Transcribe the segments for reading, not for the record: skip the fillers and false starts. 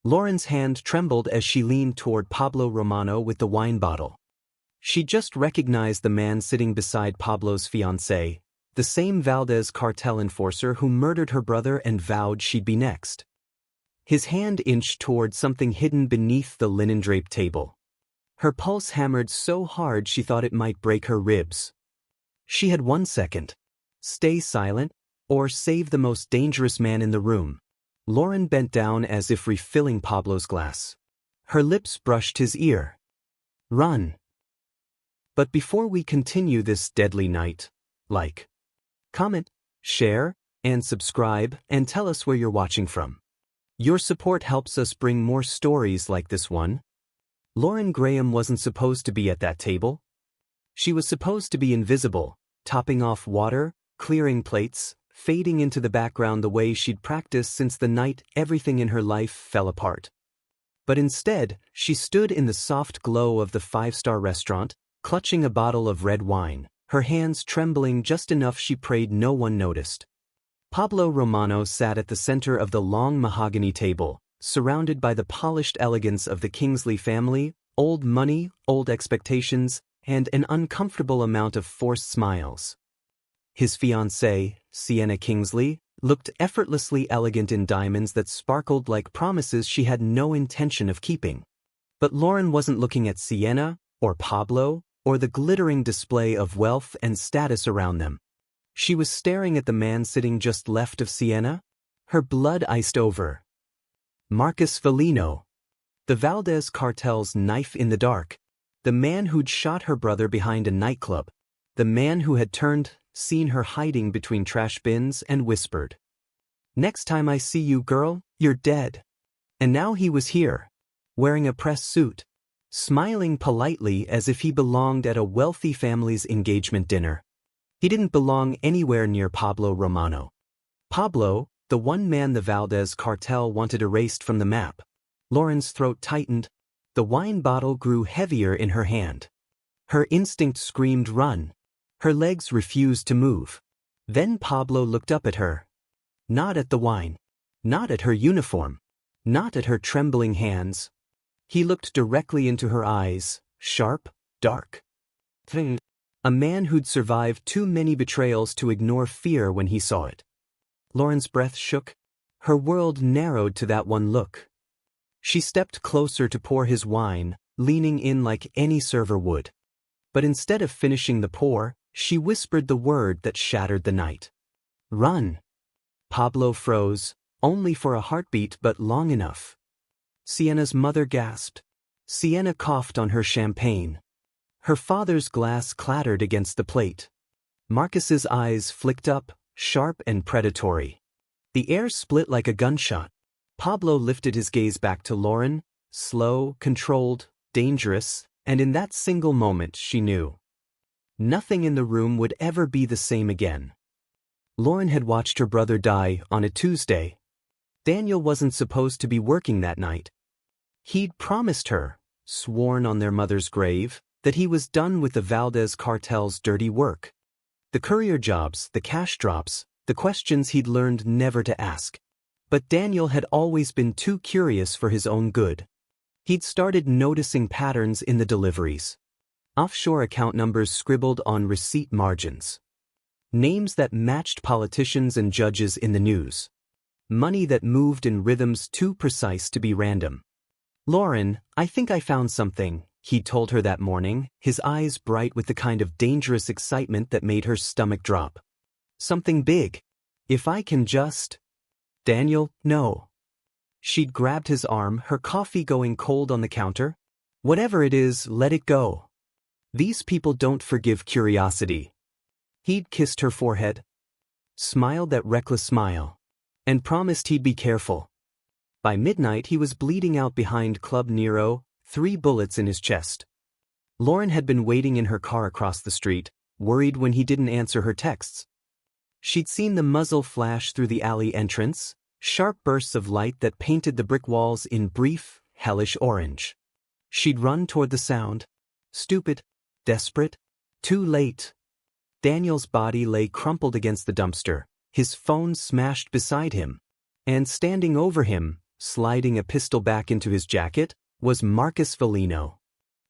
Lauren's hand trembled as she leaned toward Pablo Romano with the wine bottle. She just recognized the man sitting beside Pablo's fiancée, the same Valdez cartel enforcer who murdered her brother and vowed she'd be next. His hand inched toward something hidden beneath the linen-draped table. Her pulse hammered so hard she thought it might break her ribs. She had 1 second. Stay silent, or save the most dangerous man in the room. Lauren bent down as if refilling Pablo's glass. Her lips brushed his ear. Run. But before we continue this deadly night, like, comment, share, and subscribe, and tell us where you're watching from. Your support helps us bring more stories like this one. Lauren Graham wasn't supposed to be at that table. She was supposed to be invisible, topping off water, clearing plates, fading into the background the way she'd practiced since the night everything in her life fell apart. But instead, she stood in the soft glow of the five-star restaurant, clutching a bottle of red wine, her hands trembling just enough she prayed no one noticed. Pablo Romano sat at the center of the long mahogany table, surrounded by the polished elegance of the Kingsley family, old money, old expectations, and an uncomfortable amount of forced smiles. His fiancée, Sienna Kingsley, looked effortlessly elegant in diamonds that sparkled like promises she had no intention of keeping. But Lauren wasn't looking at Sienna, or Pablo, or the glittering display of wealth and status around them. She was staring at the man sitting just left of Sienna, her blood iced over. Marcus Foligno, the Valdez cartel's knife in the dark, the man who'd shot her brother behind a nightclub, the man who had seen her hiding between trash bins and whispered, "Next time I see you, girl, you're dead." And now he was here, wearing a press suit, smiling politely as if he belonged at a wealthy family's engagement dinner. He didn't belong anywhere near Pablo Romano. Pablo, the one man the Valdez cartel wanted erased from the map. Lauren's throat tightened. The wine bottle grew heavier in her hand. Her instinct screamed run. Her legs refused to move. Then Pablo looked up at her. Not at the wine. Not at her uniform. Not at her trembling hands. He looked directly into her eyes, sharp, dark. A man who'd survived too many betrayals to ignore fear when he saw it. Lauren's breath shook. Her world narrowed to that one look. She stepped closer to pour his wine, leaning in like any server would. But instead of finishing the pour, she whispered the word that shattered the night. Run. Pablo froze, only for a heartbeat but long enough. Sienna's mother gasped. Sienna coughed on her champagne. Her father's glass clattered against the plate. Marcus's eyes flicked up, sharp and predatory. The air split like a gunshot. Pablo lifted his gaze back to Lauren, slow, controlled, dangerous, and in that single moment she knew. Nothing in the room would ever be the same again. Lauren had watched her brother die on a Tuesday. Daniel wasn't supposed to be working that night. He'd promised her, sworn on their mother's grave, that he was done with the Valdez cartel's dirty work. The courier jobs, the cash drops, the questions he'd learned never to ask. But Daniel had always been too curious for his own good. He'd started noticing patterns in the deliveries. Offshore account numbers scribbled on receipt margins. Names that matched politicians and judges in the news. Money that moved in rhythms too precise to be random. Lauren, I think I found something, he told her that morning, his eyes bright with the kind of dangerous excitement that made her stomach drop. Something big. If I can just... Daniel, no. She'd grabbed his arm, her coffee going cold on the counter. Whatever it is, let it go. These people don't forgive curiosity. He'd kissed her forehead, smiled that reckless smile, and promised he'd be careful. By midnight he was bleeding out behind Club Nero, 3 bullets in his chest. Lauren had been waiting in her car across the street, worried when he didn't answer her texts. She'd seen the muzzle flash through the alley entrance, sharp bursts of light that painted the brick walls in brief, hellish orange. She'd run toward the sound. Stupid, desperate, too late. Daniel's body lay crumpled against the dumpster, his phone smashed beside him. And standing over him, sliding a pistol back into his jacket, was Marcus Valino.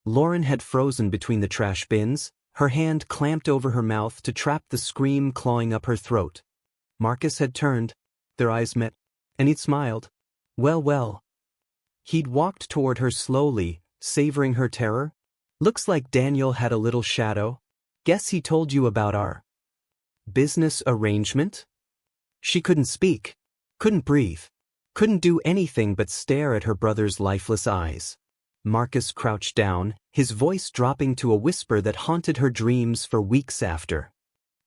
Lauren had frozen between the trash bins, her hand clamped over her mouth to trap the scream clawing up her throat. Marcus had turned, their eyes met, and he'd smiled. Well, well. He'd walked toward her slowly, savoring her terror. Looks like Daniel had a little shadow. Guess he told you about our business arrangement? She couldn't speak, couldn't breathe, couldn't do anything but stare at her brother's lifeless eyes. Marcus crouched down, his voice dropping to a whisper that haunted her dreams for weeks after.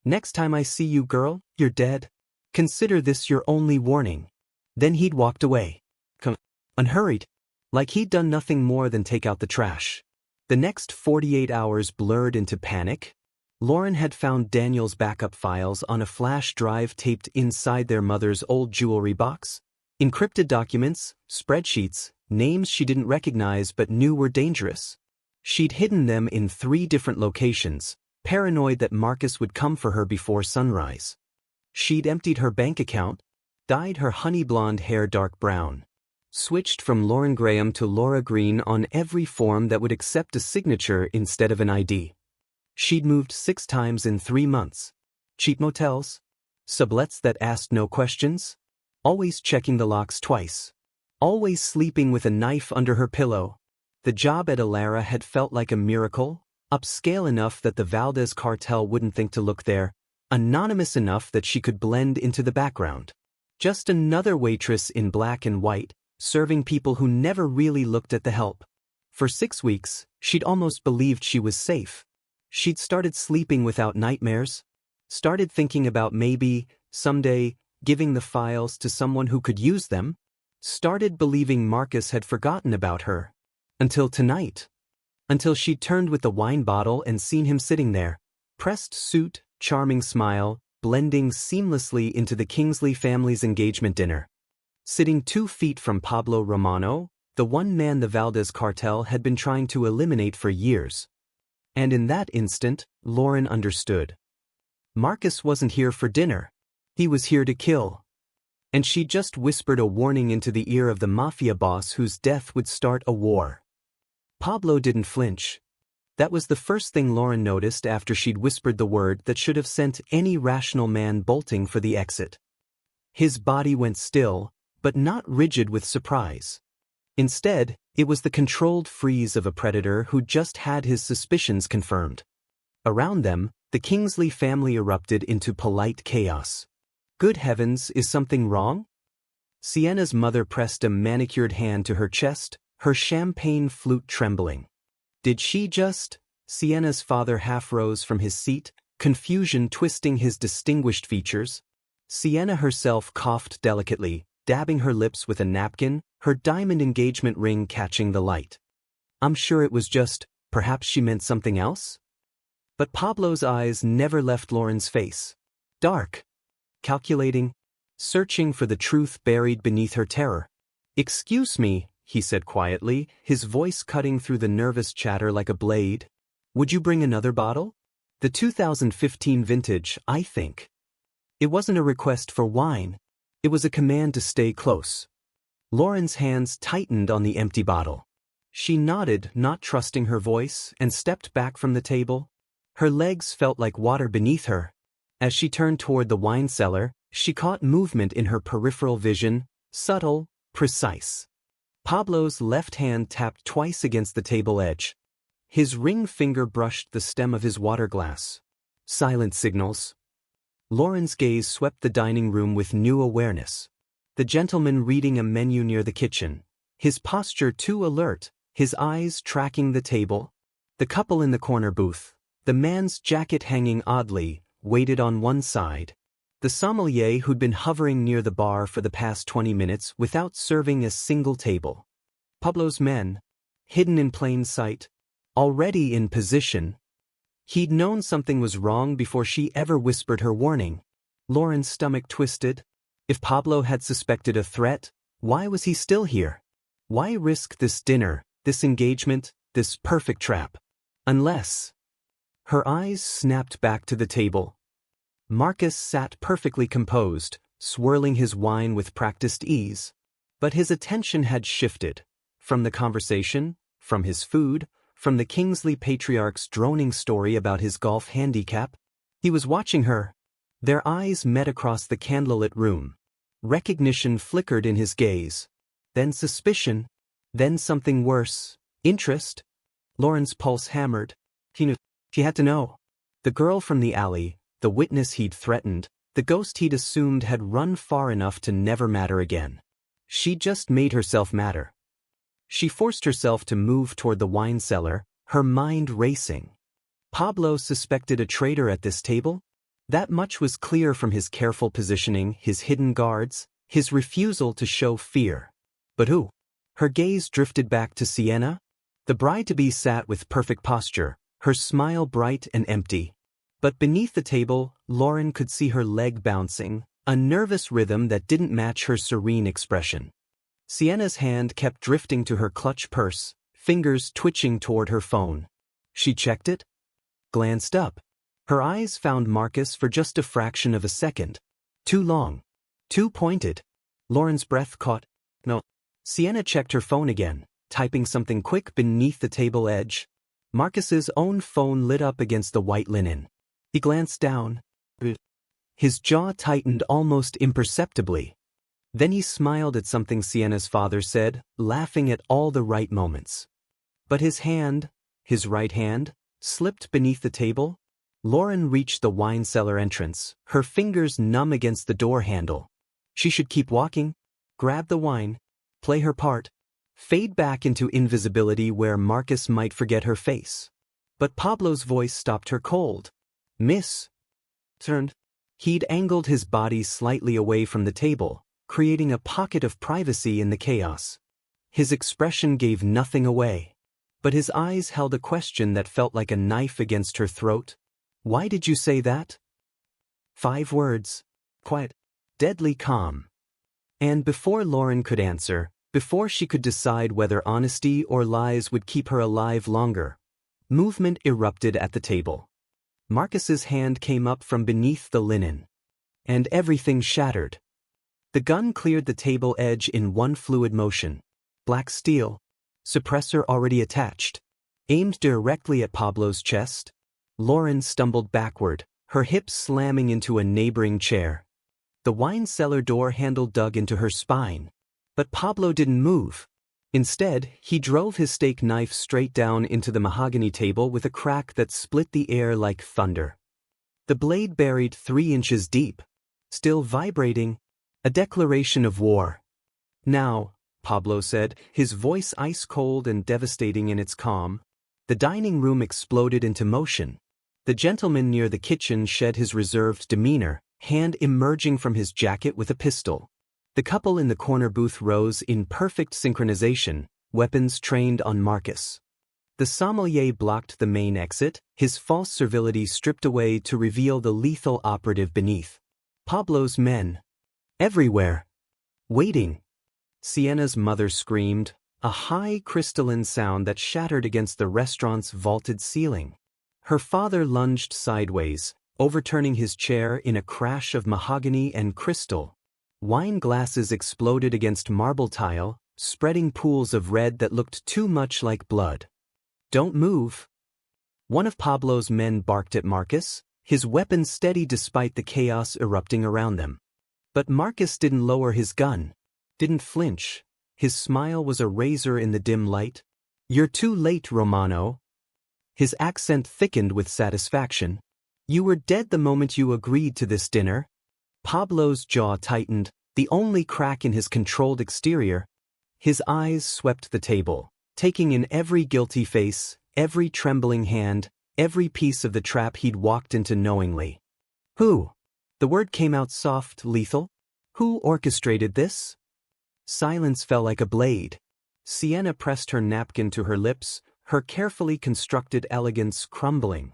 Next time I see you, girl, you're dead. Consider this your only warning. Then he'd walked away. Unhurried, like he'd done nothing more than take out the trash. The next 48 hours blurred into panic. Lauren had found Daniel's backup files on a flash drive taped inside their mother's old jewelry box. Encrypted documents, spreadsheets, names she didn't recognize but knew were dangerous. She'd hidden them in 3 different locations, paranoid that Marcus would come for her before sunrise. She'd emptied her bank account, dyed her honey blonde hair dark brown, switched from Lauren Graham to Laura Green on every form that would accept a signature instead of an ID. She'd moved 6 times in 3 months. Cheap motels, sublets that asked no questions, always checking the locks twice, always sleeping with a knife under her pillow. The job at Alara had felt like a miracle, upscale enough that the Valdez cartel wouldn't think to look there, anonymous enough that she could blend into the background. Just another waitress in black and white, serving people who never really looked at the help. For 6 weeks, she'd almost believed she was safe. She'd started sleeping without nightmares, started thinking about maybe, someday, giving the files to someone who could use them, started believing Marcus had forgotten about her. Until tonight. Until she'd turned with the wine bottle and seen him sitting there, pressed suit, charming smile, blending seamlessly into the Kingsley family's engagement dinner. Sitting 2 feet from Pablo Romano, the one man the Valdez cartel had been trying to eliminate for years. And in that instant, Lauren understood. Marcus wasn't here for dinner. He was here to kill. And she just whispered a warning into the ear of the mafia boss whose death would start a war. Pablo didn't flinch. That was the first thing Lauren noticed after she'd whispered the word that should have sent any rational man bolting for the exit. His body went still, but not rigid with surprise. Instead, it was the controlled freeze of a predator who just had his suspicions confirmed. Around them, the Kingsley family erupted into polite chaos. Good heavens, is something wrong? Sienna's mother pressed a manicured hand to her chest, her champagne flute trembling. Did she just? Sienna's father half rose from his seat, confusion twisting his distinguished features. Sienna herself coughed delicately, dabbing her lips with a napkin, her diamond engagement ring catching the light. I'm sure it was just, perhaps she meant something else? But Pablo's eyes never left Lauren's face. Dark. Calculating. Searching for the truth buried beneath her terror. Excuse me, he said quietly, his voice cutting through the nervous chatter like a blade. Would you bring another bottle? The 2015 vintage, I think. It wasn't a request for wine. It was a command to stay close. Lauren's hands tightened on the empty bottle. She nodded, not trusting her voice, and stepped back from the table. Her legs felt like water beneath her. As she turned toward the wine cellar, she caught movement in her peripheral vision, subtle, precise. Pablo's left hand tapped twice against the table edge. His ring finger brushed the stem of his water glass. Silent signals. Lauren's gaze swept the dining room with new awareness. The gentleman reading a menu near the kitchen, his posture too alert, his eyes tracking the table. The couple in the corner booth, the man's jacket hanging oddly, waited on one side. The sommelier who'd been hovering near the bar for the past 20 minutes without serving a single table. Pablo's men, hidden in plain sight, already in position. He'd known something was wrong before she ever whispered her warning. Lauren's stomach twisted. If Pablo had suspected a threat, why was he still here? Why risk this dinner, this engagement, this perfect trap? Unless... Her eyes snapped back to the table. Marcus sat perfectly composed, swirling his wine with practiced ease. But his attention had shifted. From the conversation, from his food, from the Kingsley patriarch's droning story about his golf handicap. He was watching her. Their eyes met across the candlelit room. Recognition flickered in his gaze. Then suspicion. Then something worse. Interest. Lauren's pulse hammered. He knew. She had to know. The girl from the alley, the witness he'd threatened, the ghost he'd assumed had run far enough to never matter again. She just made herself matter. She forced herself to move toward the wine cellar, her mind racing. Pablo suspected a traitor at this table? That much was clear from his careful positioning, his hidden guards, his refusal to show fear. But who? Her gaze drifted back to Sienna. The bride-to-be sat with perfect posture, her smile bright and empty. But beneath the table, Lauren could see her leg bouncing, a nervous rhythm that didn't match her serene expression. Sienna's hand kept drifting to her clutch purse, fingers twitching toward her phone. She checked it, glanced up. Her eyes found Marcus for just a fraction of a second. Too long. Too pointed. Lauren's breath caught. No. Sienna checked her phone again, typing something quick beneath the table edge. Marcus's own phone lit up against the white linen. He glanced down. His jaw tightened almost imperceptibly. Then he smiled at something Sienna's father said, laughing at all the right moments. But his hand, his right hand, slipped beneath the table. Lauren reached the wine cellar entrance, her fingers numb against the door handle. She should keep walking, grab the wine, play her part, fade back into invisibility where Marcus might forget her face. But Pablo's voice stopped her cold. Miss. Turned. He'd angled his body slightly away from the table, creating a pocket of privacy in the chaos. His expression gave nothing away. But his eyes held a question that felt like a knife against her throat. Why did you say that? 5 words. Quiet. Deadly calm. And before Lauren could answer, before she could decide whether honesty or lies would keep her alive longer, movement erupted at the table. Marcus's hand came up from beneath the linen. And everything shattered. The gun cleared the table edge in one fluid motion. Black steel. Suppressor already attached. Aimed directly at Pablo's chest. Lauren stumbled backward, her hips slamming into a neighboring chair. The wine cellar door handle dug into her spine. But Pablo didn't move. Instead, he drove his steak knife straight down into the mahogany table with a crack that split the air like thunder. The blade buried 3 inches deep. Still vibrating. A declaration of war. Now, Pablo said, his voice ice-cold and devastating in its calm. The dining room exploded into motion. The gentleman near the kitchen shed his reserved demeanor, hand emerging from his jacket with a pistol. The couple in the corner booth rose in perfect synchronization, weapons trained on Marcus. The sommelier blocked the main exit, his false servility stripped away to reveal the lethal operative beneath. Pablo's men. Everywhere. Waiting. Sienna's mother screamed, a high crystalline sound that shattered against the restaurant's vaulted ceiling. Her father lunged sideways, overturning his chair in a crash of mahogany and crystal. Wine glasses exploded against marble tile, spreading pools of red that looked too much like blood. Don't move. One of Pablo's men barked at Marcus, his weapon steady despite the chaos erupting around them. But Marcus didn't lower his gun, didn't flinch. His smile was a razor in the dim light. You're too late, Romano. His accent thickened with satisfaction. You were dead the moment you agreed to this dinner. Pablo's jaw tightened, the only crack in his controlled exterior. His eyes swept the table, taking in every guilty face, every trembling hand, every piece of the trap he'd walked into knowingly. Who? The word came out soft, lethal. Who orchestrated this? Silence fell like a blade. Sienna pressed her napkin to her lips, her carefully constructed elegance crumbling.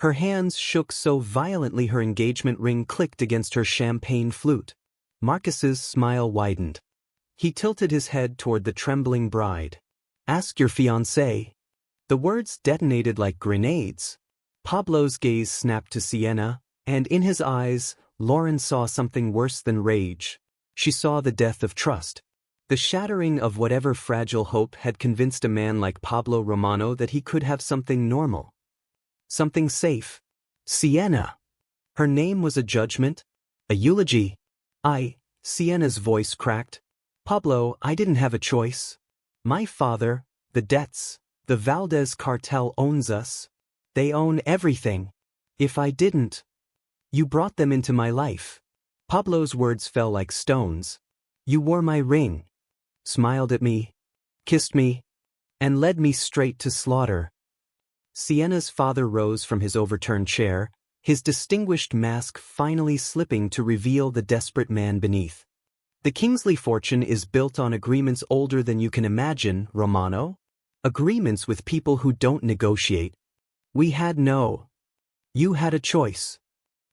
Her hands shook so violently her engagement ring clicked against her champagne flute. Marcus's smile widened. He tilted his head toward the trembling bride. Ask your fiancée. The words detonated like grenades. Pablo's gaze snapped to Sienna, and in his eyes, Lauren saw something worse than rage. She saw the death of trust. The shattering of whatever fragile hope had convinced a man like Pablo Romano that he could have something normal. Something safe. Sienna. Her name was a judgment? A eulogy? Sienna's voice cracked. Pablo, I didn't have a choice. My father, the debts, the Valdez cartel owns us. They own everything. If I didn't. You brought them into my life. Pablo's words fell like stones. You wore my ring. Smiled at me. Kissed me. And led me straight to slaughter. Sienna's father rose from his overturned chair, his distinguished mask finally slipping to reveal the desperate man beneath. The Kingsley fortune is built on agreements older than you can imagine, Romano. Agreements with people who don't negotiate. We had no. You had a choice.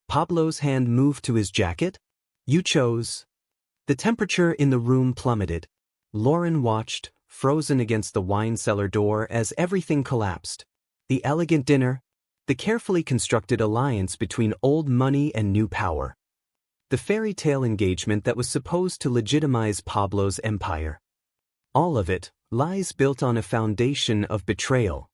Pablo's hand moved to his jacket. You chose. The temperature in the room plummeted. Lauren watched, frozen against the wine cellar door as everything collapsed. The elegant dinner. The carefully constructed alliance between old money and new power. The fairy tale engagement that was supposed to legitimize Pablo's empire. All of it, lies built on a foundation of betrayal.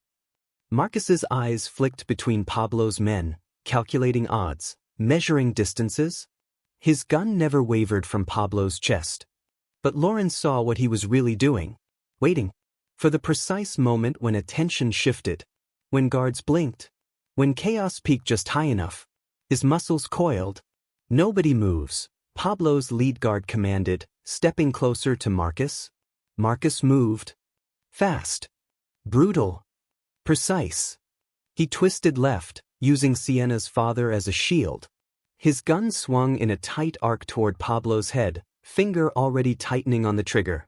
Marcus's eyes flicked between Pablo's men, calculating odds, measuring distances. His gun never wavered from Pablo's chest. But Lauren saw what he was really doing. Waiting. For the precise moment when attention shifted. When guards blinked. When chaos peaked just high enough. His muscles coiled. Nobody moves, Pablo's lead guard commanded, stepping closer to Marcus. Marcus moved. Fast. Brutal. Precise. He twisted left, using Sienna's father as a shield. His gun swung in a tight arc toward Pablo's head, finger already tightening on the trigger.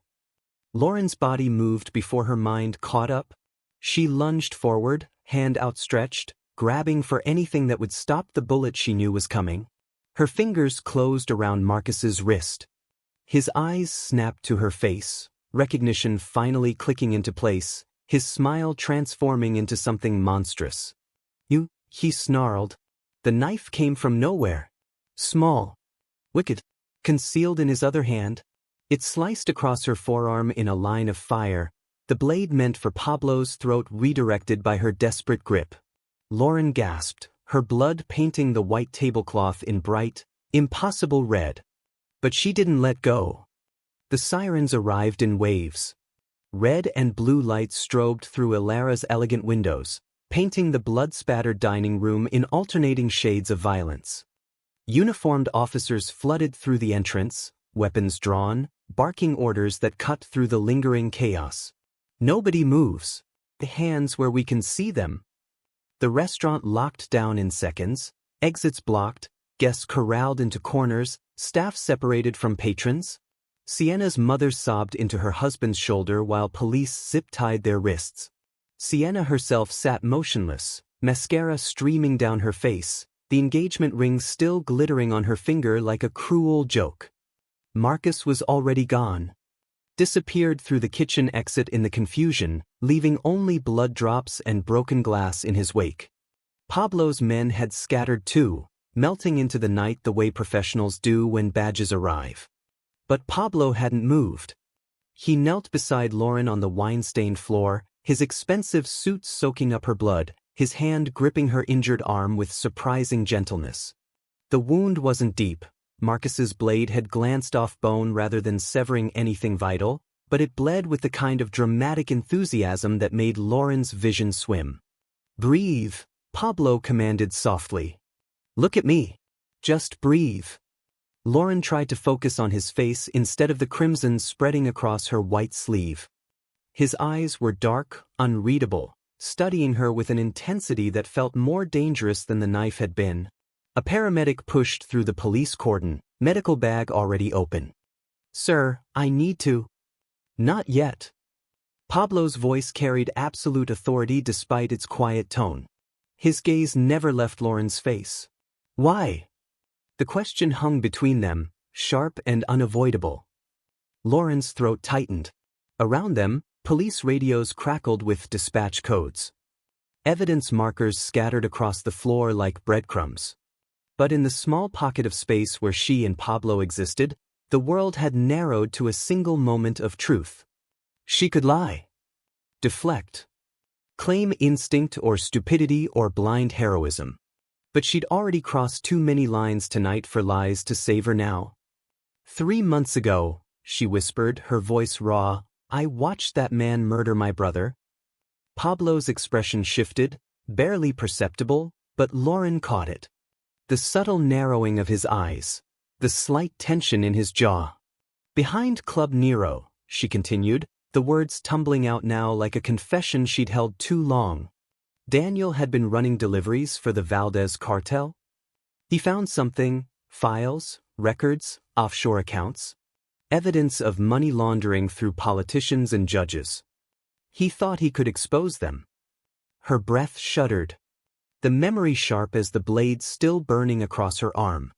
Lauren's body moved before her mind caught up. She lunged forward, hand outstretched, grabbing for anything that would stop the bullet she knew was coming. Her fingers closed around Marcus's wrist. His eyes snapped to her face, recognition finally clicking into place, his smile transforming into something monstrous. You, he snarled. The knife came from nowhere. Small. Wicked. Concealed in his other hand. It sliced across her forearm in a line of fire, the blade meant for Pablo's throat redirected by her desperate grip. Lauren gasped, her blood painting the white tablecloth in bright, impossible red. But she didn't let go. The sirens arrived in waves. Red and blue lights strobed through Ilara's elegant windows, painting the blood-spattered dining room in alternating shades of violence. Uniformed officers flooded through the entrance, weapons drawn, barking orders that cut through the lingering chaos. Nobody moves. The hands where we can see them. The restaurant locked down in seconds, exits blocked, guests corralled into corners, staff separated from patrons. Sienna's mother sobbed into her husband's shoulder while police zip-tied their wrists. Sienna herself sat motionless, mascara streaming down her face, the engagement ring still glittering on her finger like a cruel joke. Marcus was already gone. Disappeared through the kitchen exit in the confusion, leaving only blood drops and broken glass in his wake. Pablo's men had scattered too, melting into the night the way professionals do when badges arrive. But Pablo hadn't moved. He knelt beside Lauren on the wine-stained floor, his expensive suit soaking up her blood, his hand gripping her injured arm with surprising gentleness. The wound wasn't deep. Marcus's blade had glanced off bone rather than severing anything vital, but it bled with the kind of dramatic enthusiasm that made Lauren's vision swim. Breathe, Pablo commanded softly. Look at me. Just breathe. Lauren tried to focus on his face instead of the crimson spreading across her white sleeve. His eyes were dark, unreadable, studying her with an intensity that felt more dangerous than the knife had been. A paramedic pushed through the police cordon, medical bag already open. Sir, I need to. Not yet. Pablo's voice carried absolute authority despite its quiet tone. His gaze never left Lauren's face. Why? The question hung between them, sharp and unavoidable. Lauren's throat tightened. Around them, police radios crackled with dispatch codes. Evidence markers scattered across the floor like breadcrumbs. But in the small pocket of space where she and Pablo existed, The world had narrowed to a single moment of truth. She could lie, deflect, claim instinct or stupidity or blind heroism. But she'd already crossed too many lines tonight for lies to save her now. 3 months ago, she whispered, her voice raw, I watched that man murder my brother. Pablo's expression shifted, barely perceptible, but Lauren caught it. The subtle narrowing of his eyes, the slight tension in his jaw. Behind Club Nero, she continued, the words tumbling out now like a confession she'd held too long. Daniel had been running deliveries for the Valdez cartel. He found something, files, records, offshore accounts, evidence of money laundering through politicians and judges. He thought he could expose them. Her breath shuddered, the memory sharp as the blade still burning across her arm.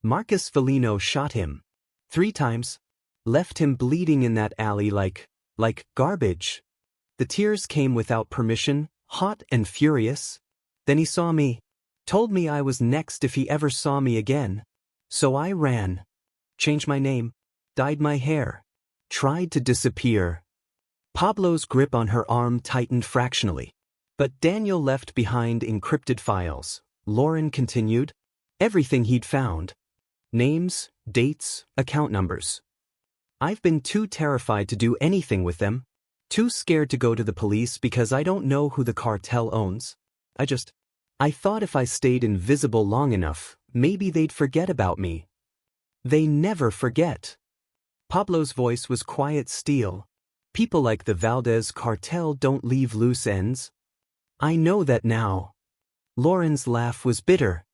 Marcus Foligno shot him 3 times, left him bleeding in that alley like garbage. The tears came without permission, hot and furious. Then he saw me, told me I was next if he ever saw me again. So I ran, changed my name, dyed my hair, tried to disappear. Pablo's grip on her arm tightened fractionally. But Daniel left behind encrypted files, Lauren continued. Everything he'd found. Names, dates, account numbers. I've been too terrified to do anything with them. Too scared to go to the police because I don't know who the cartel owns. I thought if I stayed invisible long enough, maybe they'd forget about me. They never forget. Pablo's voice was quiet steel. People like the Valdez cartel don't leave loose ends. I know that now. Lauren's laugh was bitter.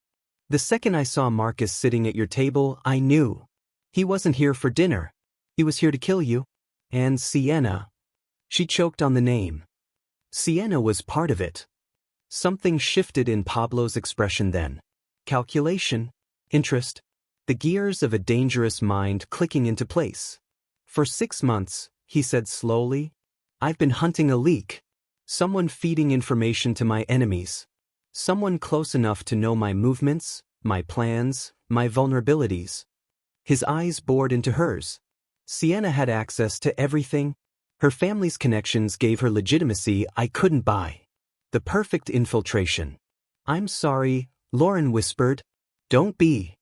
The second I saw Marcus sitting at your table, I knew. He wasn't here for dinner. He was here to kill you. And Sienna. She choked on the name. Sienna was part of it. Something shifted in Pablo's expression then. Calculation, interest, the gears of a dangerous mind clicking into place. For 6 months, he said slowly, I've been hunting a leak. Someone feeding information to my enemies. Someone close enough to know my movements, my plans, my vulnerabilities. His eyes bored into hers. Sienna had access to everything. Her family's connections gave her legitimacy I couldn't buy. The perfect infiltration. I'm sorry, Lauren whispered. Don't be.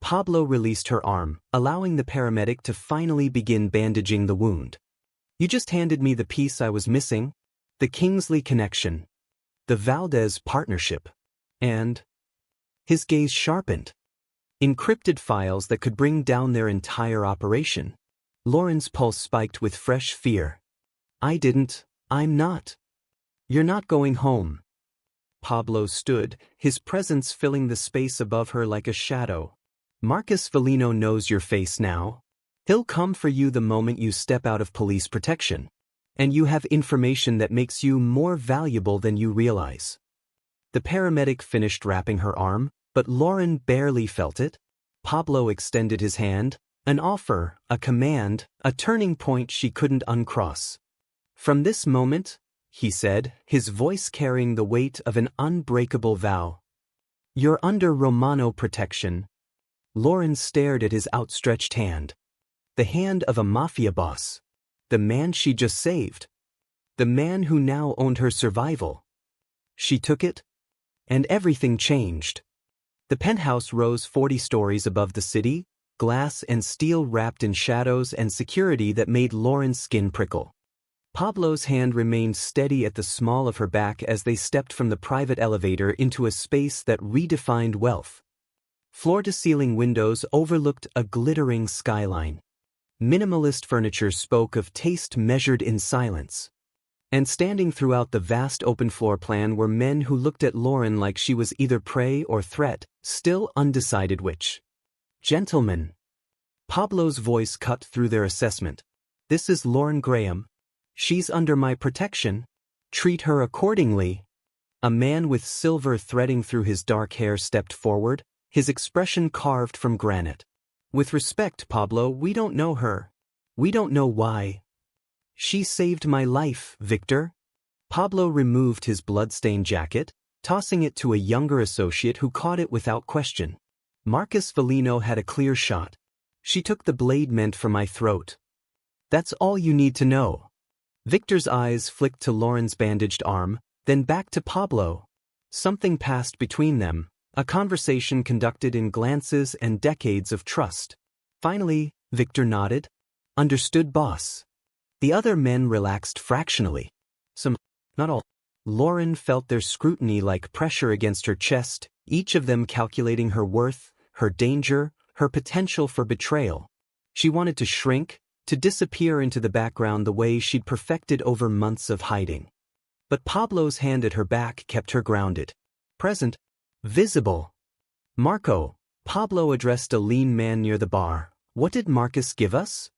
Pablo released her arm, allowing the paramedic to finally begin bandaging the wound. You just handed me the piece I was missing. The Kingsley connection. The Valdez partnership. And his gaze sharpened. Encrypted files that could bring down their entire operation. Lauren's pulse spiked with fresh fear. I'm not. You're not going home. Pablo stood, his presence filling the space above her like a shadow. Marcus Foligno knows your face now. He'll come for you the moment you step out of police protection. And you have information that makes you more valuable than you realize. The paramedic finished wrapping her arm, but Lauren barely felt it. Pablo extended his hand, an offer, a command, a turning point she couldn't uncross. From this moment, he said, his voice carrying the weight of an unbreakable vow. You're under Romano protection. Lauren stared at his outstretched hand. The hand of a mafia boss. The man she just saved. The man who now owned her survival. She took it, and everything changed. The penthouse rose 40 stories above the city, glass and steel wrapped in shadows and security that made Lauren's skin prickle. Pablo's hand remained steady at the small of her back as they stepped from the private elevator into a space that redefined wealth. Floor-to-ceiling windows overlooked a glittering skyline. Minimalist furniture spoke of taste measured in silence. And standing throughout the vast open floor plan were men who looked at Lauren like she was either prey or threat, still undecided which. Gentlemen. Pablo's voice cut through their assessment. This is Lauren Graham. She's under my protection. Treat her accordingly. A man with silver threading through his dark hair stepped forward, his expression carved from granite. With respect, Pablo, we don't know her. We don't know why. She saved my life, Victor. Pablo removed his blood-stained jacket, tossing it to a younger associate who caught it without question. Marcus Foligno had a clear shot. She took the blade meant for my throat. That's all you need to know. Victor's eyes flicked to Lauren's bandaged arm, then back to Pablo. Something passed between them, a conversation conducted in glances and decades of trust. Finally, Victor nodded. Understood, boss. The other men relaxed fractionally. Some, not all. Lauren felt their scrutiny like pressure against her chest, each of them calculating her worth, her danger, her potential for betrayal. She wanted to shrink, to disappear into the background the way she'd perfected over months of hiding. But Pablo's hand at her back kept her grounded. Present. Visible. Marco. Pablo addressed a lean man near the bar. What did Marcus give us?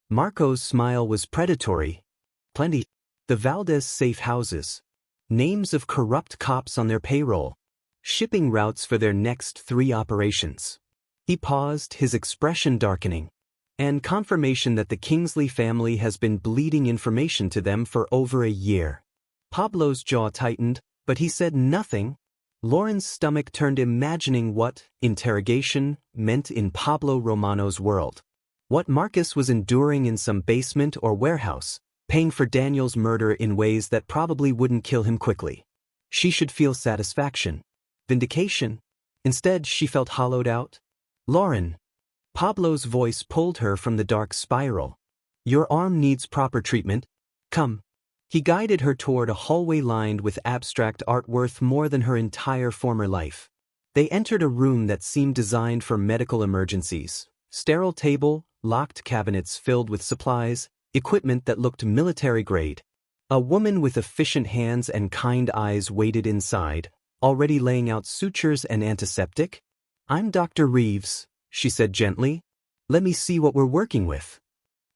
Marco's smile was predatory. Plenty. The Valdez safe houses. Names of corrupt cops on their payroll. Shipping routes for their next 3 operations. He paused, his expression darkening. And confirmation that the Kingsley family has been bleeding information to them for over a year. Pablo's jaw tightened, but he said nothing. Lauren's stomach turned, imagining what interrogation meant in Pablo Romano's world. What Marcus was enduring in some basement or warehouse, paying for Daniel's murder in ways that probably wouldn't kill him quickly. She should feel satisfaction. Vindication. Instead, she felt hollowed out. Lauren. Pablo's voice pulled her from the dark spiral. Your arm needs proper treatment. Come. He guided her toward a hallway lined with abstract art worth more than her entire former life. They entered a room that seemed designed for medical emergencies. Sterile table, locked cabinets filled with supplies, equipment that looked military-grade. A woman with efficient hands and kind eyes waited inside, already laying out sutures and antiseptic. I'm Dr. Reeves, she said gently. Let me see what we're working with.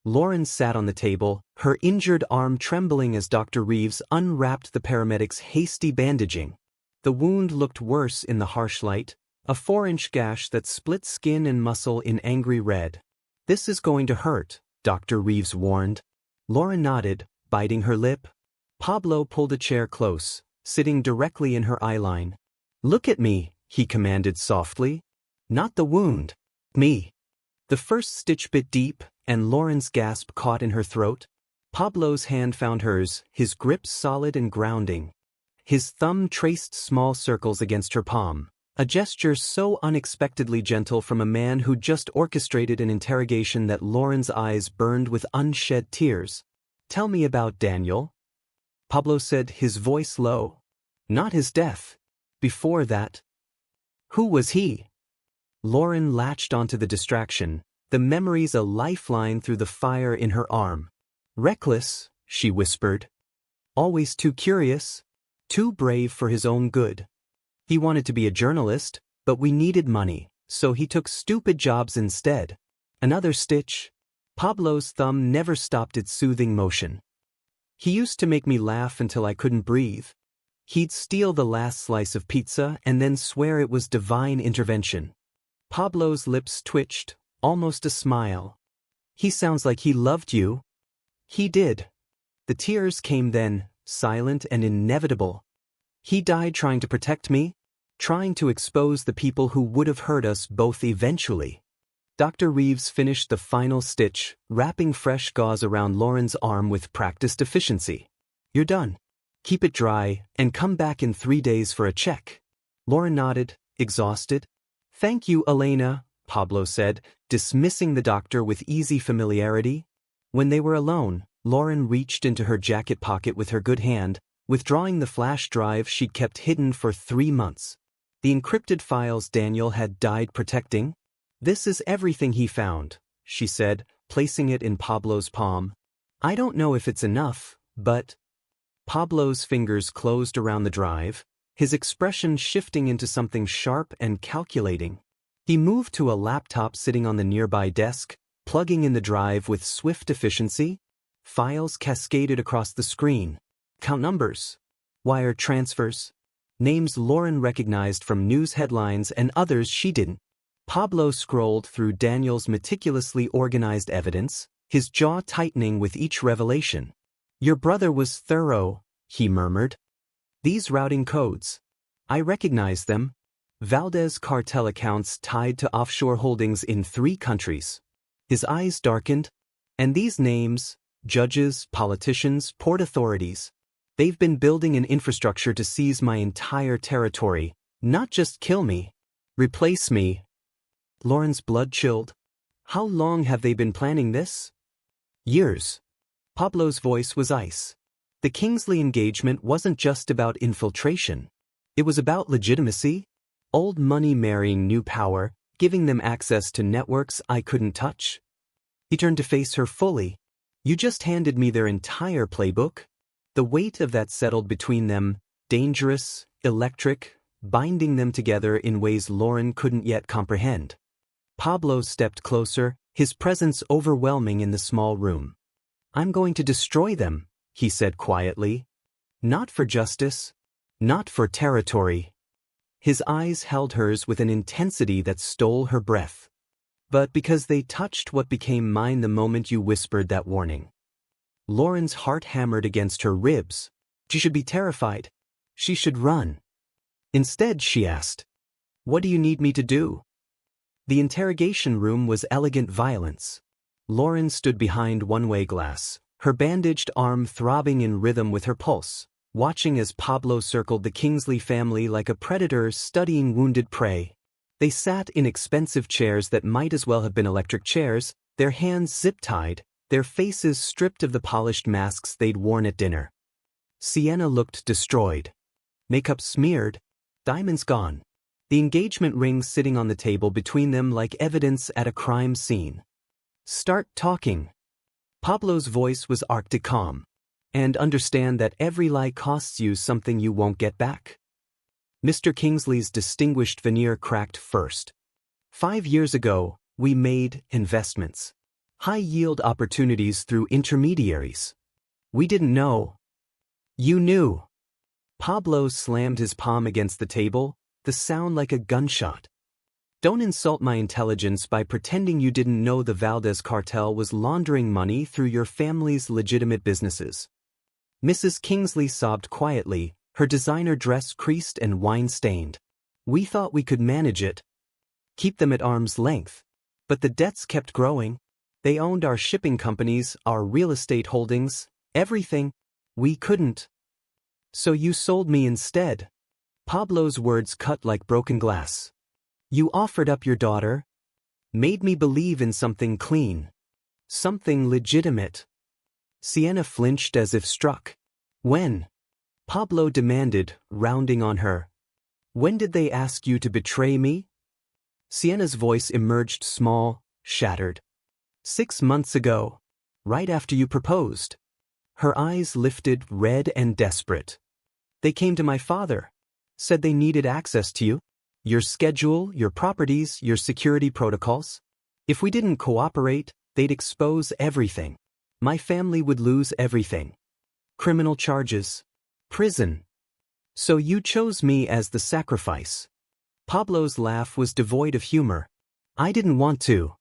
Lauren sat on the table, her injured arm trembling as Dr. Reeves unwrapped the paramedic's hasty bandaging. The wound looked worse in the harsh light, a 4-inch gash that split skin and muscle in angry red. This is going to hurt, Dr. Reeves warned. Lauren nodded, biting her lip. Pablo pulled a chair close, sitting directly in her eyeline. Look at me, he commanded softly. Not the wound. Me. The first stitch bit deep, and Lauren's gasp caught in her throat. Pablo's hand found hers, his grip solid and grounding. His thumb traced small circles against her palm, a gesture so unexpectedly gentle from a man who just orchestrated an interrogation that Lauren's eyes burned with unshed tears. Tell me about Daniel. Pablo said, his voice low. Not his death. Before that. Who was he? Lauren latched onto the distraction, the memories a lifeline through the fire in her arm. Reckless, she whispered. Always too curious, too brave for his own good. He wanted to be a journalist, but we needed money, so he took stupid jobs instead. Another stitch. Pablo's thumb never stopped its soothing motion. He used to make me laugh until I couldn't breathe. He'd steal the last slice of pizza and then swear it was divine intervention. Pablo's lips twitched, almost a smile. He sounds like he loved you. He did. The tears came then, silent and inevitable. He died trying to protect me, trying to expose the people who would have hurt us both eventually. Dr. Reeves finished the final stitch, wrapping fresh gauze around Lauren's arm with practiced efficiency. You're done. Keep it dry, and come back in 3 days for a check. Lauren nodded, exhausted. Thank you, Elena, Pablo said, dismissing the doctor with easy familiarity. When they were alone, Lauren reached into her jacket pocket with her good hand, withdrawing the flash drive she'd kept hidden for 3 months. The encrypted files Daniel had died protecting. This is everything he found, she said, placing it in Pablo's palm. I don't know if it's enough, but... Pablo's fingers closed around the drive, his expression shifting into something sharp and calculating. He moved to a laptop sitting on the nearby desk, plugging in the drive with swift efficiency. Files cascaded across the screen. Count numbers. Wire transfers. Names Lauren recognized from news headlines and others she didn't. Pablo scrolled through Daniel's meticulously organized evidence, his jaw tightening with each revelation. Your brother was thorough, he murmured. These routing codes. I recognize them. Valdez cartel accounts tied to offshore holdings in 3 countries. His eyes darkened. And these names, judges, politicians, port authorities, they've been building an infrastructure to seize my entire territory, not just kill me, replace me. Lauren's blood chilled. How long have they been planning this? Years. Pablo's voice was ice. The Kingsley engagement wasn't just about infiltration. It was about legitimacy. Old money marrying new power, giving them access to networks I couldn't touch. He turned to face her fully. You just handed me their entire playbook. The weight of that settled between them, dangerous, electric, binding them together in ways Lauren couldn't yet comprehend. Pablo stepped closer, his presence overwhelming in the small room. I'm going to destroy them, he said quietly. Not for justice, not for territory. His eyes held hers with an intensity that stole her breath. But because they touched what became mine the moment you whispered that warning. Lauren's heart hammered against her ribs. She should be terrified. She should run. Instead, she asked, "What do you need me to do?" The interrogation room was elegant violence. Lauren stood behind one-way glass, her bandaged arm throbbing in rhythm with her pulse, watching as Pablo circled the Kingsley family like a predator studying wounded prey. They sat in expensive chairs that might as well have been electric chairs, their hands zip-tied, their faces stripped of the polished masks they'd worn at dinner. Sienna looked destroyed. Makeup smeared, diamonds gone. The engagement ring sitting on the table between them like evidence at a crime scene. Start talking. Pablo's voice was arctic calm. And understand that every lie costs you something you won't get back. Mr. Kingsley's distinguished veneer cracked first. 5 years ago, we made investments. High-yield opportunities through intermediaries. We didn't know. You knew. Pablo slammed his palm against the table, the sound like a gunshot. Don't insult my intelligence by pretending you didn't know the Valdez cartel was laundering money through your family's legitimate businesses. Mrs. Kingsley sobbed quietly, her designer dress creased and wine-stained. We thought we could manage it. Keep them at arm's length. But the debts kept growing. They owned our shipping companies, our real estate holdings, everything. We couldn't. So you sold me instead. Pablo's words cut like broken glass. You offered up your daughter. Made me believe in something clean. Something legitimate. Sienna flinched as if struck. When? Pablo demanded, rounding on her. When did they ask you to betray me? Sienna's voice emerged small, shattered. 6 months ago. Right after you proposed. Her eyes lifted, red and desperate. They came to my father. Said they needed access to you. Your schedule, your properties, your security protocols. If we didn't cooperate, they'd expose everything. My family would lose everything. Criminal charges. Prison. So you chose me as the sacrifice. Pablo's laugh was devoid of humor. I didn't want to.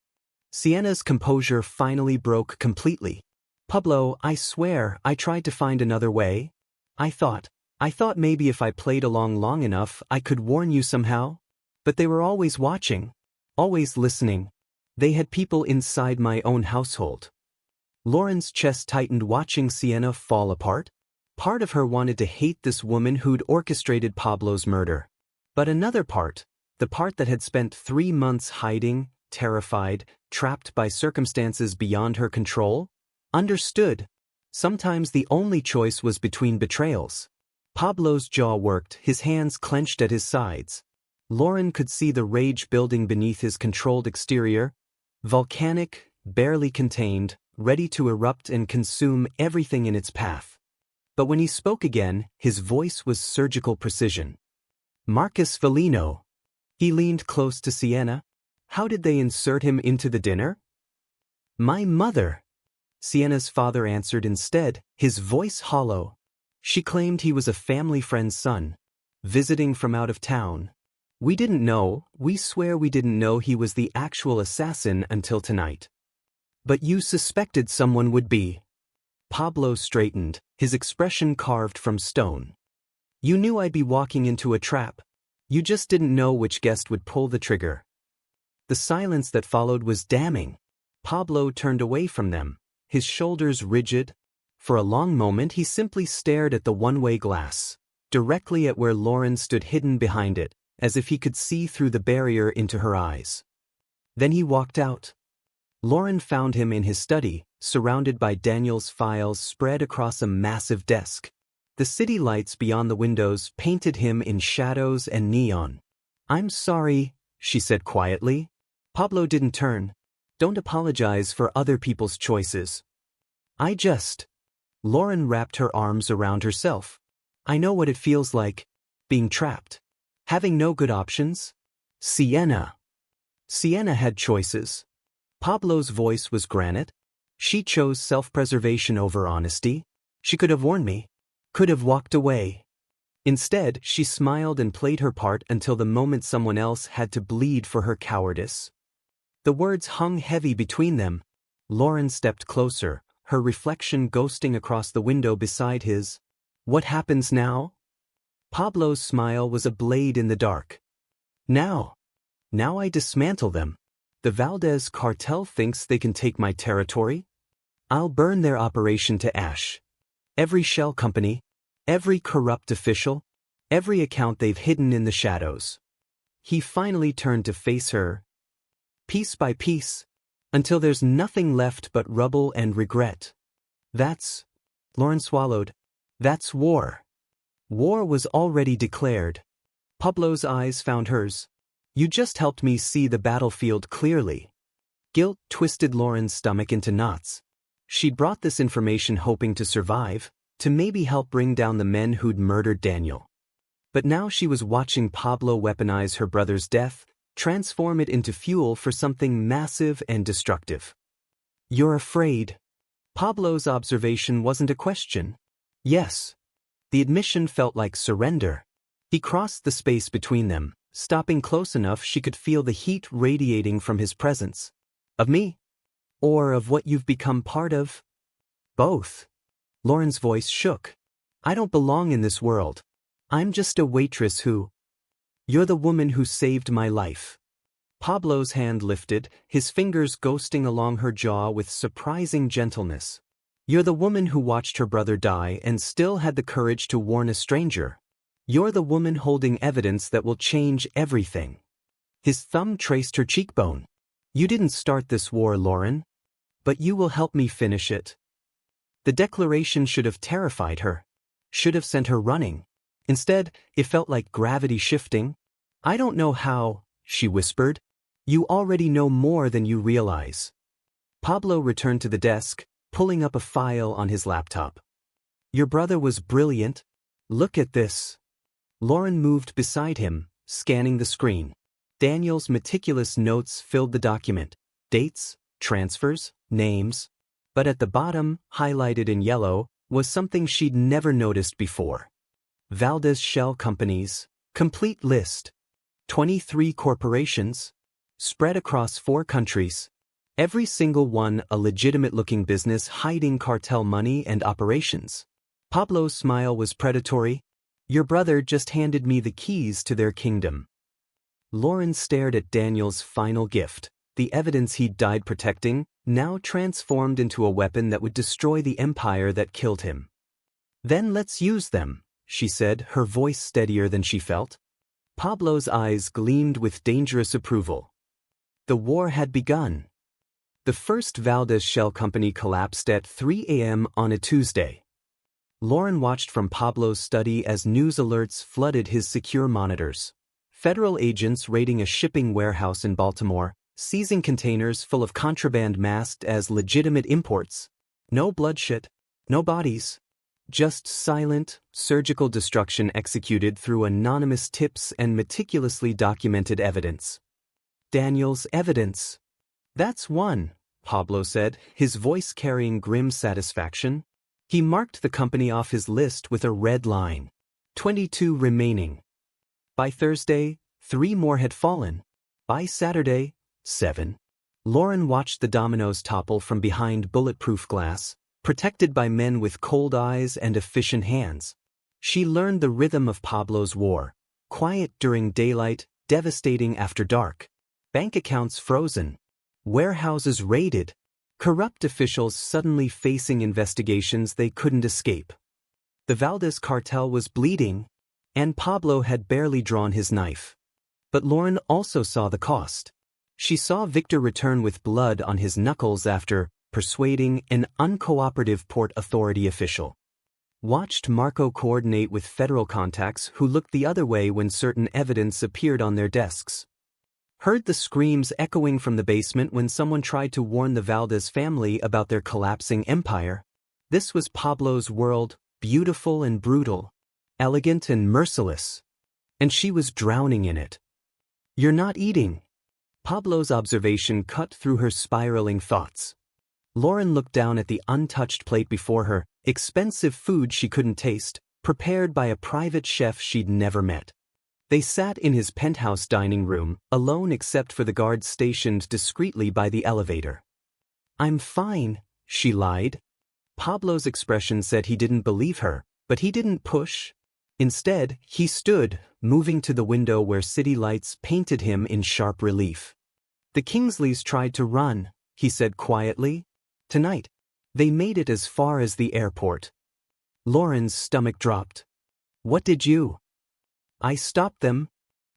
Sienna's composure finally broke completely. Pablo, I swear, I tried to find another way. I thought maybe if I played along long enough, I could warn you somehow. But they were always watching. Always listening. They had people inside my own household. Lauren's chest tightened watching Sienna fall apart. Part of her wanted to hate this woman who'd orchestrated Pablo's murder. But another part, the part that had spent 3 months hiding, terrified, trapped by circumstances beyond her control, understood. Sometimes the only choice was between betrayals. Pablo's jaw worked, his hands clenched at his sides. Lauren could see the rage building beneath his controlled exterior, volcanic, barely contained, ready to erupt and consume everything in its path. But when he spoke again, his voice was surgical precision. Marcus Foligno. He leaned close to Sienna. How did they insert him into the dinner? My mother. Sienna's father answered instead, his voice hollow. She claimed he was a family friend's son, visiting from out of town. We didn't know, we swear we didn't know he was the actual assassin until tonight. But you suspected someone would be. Pablo straightened, his expression carved from stone. You knew I'd be walking into a trap. You just didn't know which guest would pull the trigger. The silence that followed was damning. Pablo turned away from them, his shoulders rigid. For a long moment he simply stared at the one-way glass, directly at where Lauren stood hidden behind it, as if he could see through the barrier into her eyes. Then he walked out. Lauren found him in his study, surrounded by Daniel's files spread across a massive desk. The city lights beyond the windows painted him in shadows and neon. "I'm sorry," she said quietly. Pablo didn't turn. "Don't apologize for other people's choices. Lauren wrapped her arms around herself. "I know what it feels like, being trapped. Having no good options." Sienna had choices. Pablo's voice was granite. "She chose self-preservation over honesty. She could have warned me. Could have walked away. Instead, she smiled and played her part until the moment someone else had to bleed for her cowardice." The words hung heavy between them. Lauren stepped closer, her reflection ghosting across the window beside his. "What happens now?" Pablo's smile was a blade in the dark. Now I dismantle them. The Valdez cartel thinks they can take my territory. I'll burn their operation to ash. Every shell company, every corrupt official, every account they've hidden in the shadows." He finally turned to face her. "Piece by piece, until there's nothing left but rubble and regret. That's," Lauren swallowed, "that's war." War was already declared. Pablo's eyes found hers. "You just helped me see the battlefield clearly." Guilt twisted Lauren's stomach into knots. She'd brought this information hoping to survive, to maybe help bring down the men who'd murdered Daniel. But now she was watching Pablo weaponize her brother's death, transform it into fuel for something massive and destructive. "You're afraid." Pablo's observation wasn't a question. Yes. The admission felt like surrender. He crossed the space between them, stopping close enough she could feel the heat radiating from his presence. "Of me? Or of what you've become part of?" "Both." Lauren's voice shook. "I don't belong in this world. I'm just a waitress who—" "You're the woman who saved my life." Pablo's hand lifted, his fingers ghosting along her jaw with surprising gentleness. "You're the woman who watched her brother die and still had the courage to warn a stranger. You're the woman holding evidence that will change everything." His thumb traced her cheekbone. "You didn't start this war, Lauren. But you will help me finish it." The declaration should have terrified her. Should have sent her running. Instead, it felt like gravity shifting. "I don't know how," she whispered. "You already know more than you realize." Pablo returned to the desk, pulling up a file on his laptop. "Your brother was brilliant. Look at this." Lauren moved beside him, scanning the screen. Daniel's meticulous notes filled the document. Dates, transfers, names. But at the bottom, highlighted in yellow, was something she'd never noticed before. Valdez Shell Companies. Complete list. 23 corporations. Spread across 4 countries. Every single one a legitimate-looking business hiding cartel money and operations. Pablo's smile was predatory. "Your brother just handed me the keys to their kingdom." Lauren stared at Daniel's final gift, the evidence he'd died protecting, now transformed into a weapon that would destroy the empire that killed him. "Then let's use them," she said, her voice steadier than she felt. Pablo's eyes gleamed with dangerous approval. The war had begun. The first Valdez Shell Company collapsed at 3 a.m. on a Tuesday. Lauren watched from Pablo's study as news alerts flooded his secure monitors. Federal agents raiding a shipping warehouse in Baltimore, seizing containers full of contraband masked as legitimate imports. No bloodshed, no bodies. Just silent, surgical destruction executed through anonymous tips and meticulously documented evidence. Daniel's evidence. "That's one," Pablo said, his voice carrying grim satisfaction. He marked the company off his list with a red line. 22 remaining. By Thursday, 3 more had fallen. By Saturday, 7. Lauren watched the dominoes topple from behind bulletproof glass, protected by men with cold eyes and efficient hands. She learned the rhythm of Pablo's war. Quiet during daylight, devastating after dark. Bank accounts frozen. Warehouses raided. Corrupt officials suddenly facing investigations they couldn't escape. The Valdez cartel was bleeding, and Pablo had barely drawn his knife. But Lauren also saw the cost. She saw Victor return with blood on his knuckles after persuading an uncooperative Port Authority official. Watched Marco coordinate with federal contacts who looked the other way when certain evidence appeared on their desks. Heard the screams echoing from the basement when someone tried to warn the Valdez family about their collapsing empire. This was Pablo's world, beautiful and brutal, elegant and merciless. And she was drowning in it. "You're not eating." Pablo's observation cut through her spiraling thoughts. Lauren looked down at the untouched plate before her, expensive food she couldn't taste, prepared by a private chef she'd never met. They sat in his penthouse dining room, alone except for the guards stationed discreetly by the elevator. "I'm fine," she lied. Pablo's expression said he didn't believe her, but he didn't push. Instead, he stood, moving to the window where city lights painted him in sharp relief. "The Kingsleys tried to run," he said quietly. "Tonight. They made it as far as the airport." Lauren's stomach dropped. "What did you?" "I stopped them."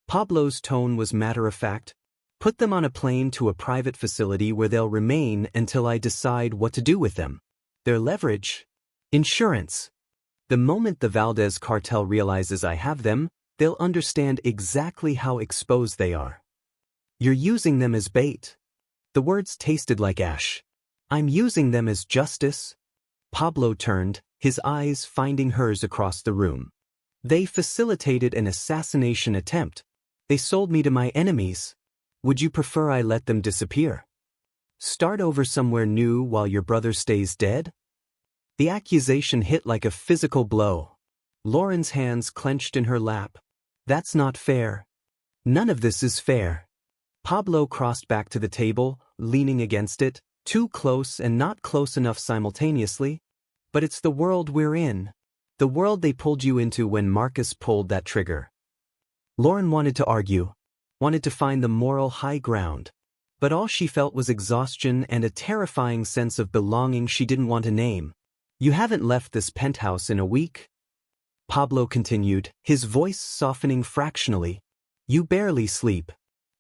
Pablo's tone was matter-of-fact. "Put them on a plane to a private facility where they'll remain until I decide what to do with them. Their leverage? Insurance. The moment the Valdez cartel realizes I have them, they'll understand exactly how exposed they are." "You're using them as bait." The words tasted like ash. "I'm using them as justice." Pablo turned, his eyes finding hers across the room. "They facilitated an assassination attempt. They sold me to my enemies. Would you prefer I let them disappear? Start over somewhere new while your brother stays dead?" The accusation hit like a physical blow. Lauren's hands clenched in her lap. "That's not fair. None of this is fair." Pablo crossed back to the table, leaning against it, too close and not close enough simultaneously. "But it's the world we're in. The world they pulled you into when Marcus pulled that trigger." Lauren wanted to argue, wanted to find the moral high ground. But all she felt was exhaustion and a terrifying sense of belonging she didn't want to name. "You haven't left this penthouse in a week?" Pablo continued, his voice softening fractionally. "You barely sleep.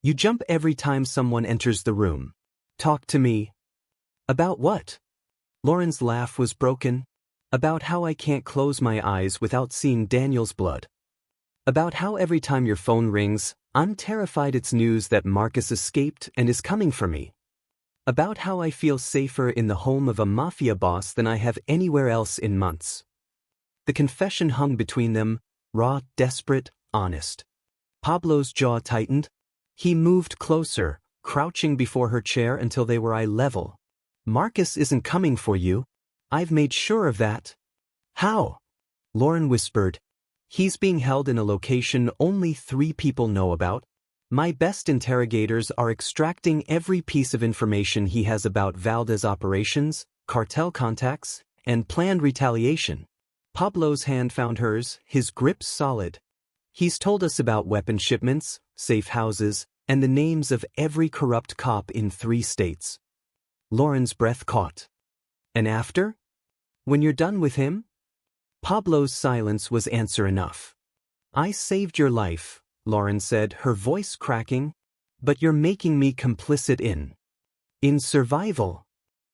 You jump every time someone enters the room. Talk to me." "About what?" Lauren's laugh was broken. "About how I can't close my eyes without seeing Daniel's blood. About how every time your phone rings, I'm terrified it's news that Marcus escaped and is coming for me. About how I feel safer in the home of a mafia boss than I have anywhere else in months." The confession hung between them, raw, desperate, honest. Pablo's jaw tightened. He moved closer, crouching before her chair until they were eye level. "Marcus isn't coming for you. I've made sure of that." "How?" Lauren whispered. "He's being held in a location only 3 people know about. My best interrogators are extracting every piece of information he has about Valdez operations, cartel contacts, and planned retaliation." Pablo's hand found hers, his grip solid. "He's told us about weapon shipments, safe houses, and the names of every corrupt cop in 3 states. Lauren's breath caught. "And after? When you're done with him?" Pablo's silence was answer enough. "I saved your life," Lauren said, her voice cracking. "But you're making me complicit in survival."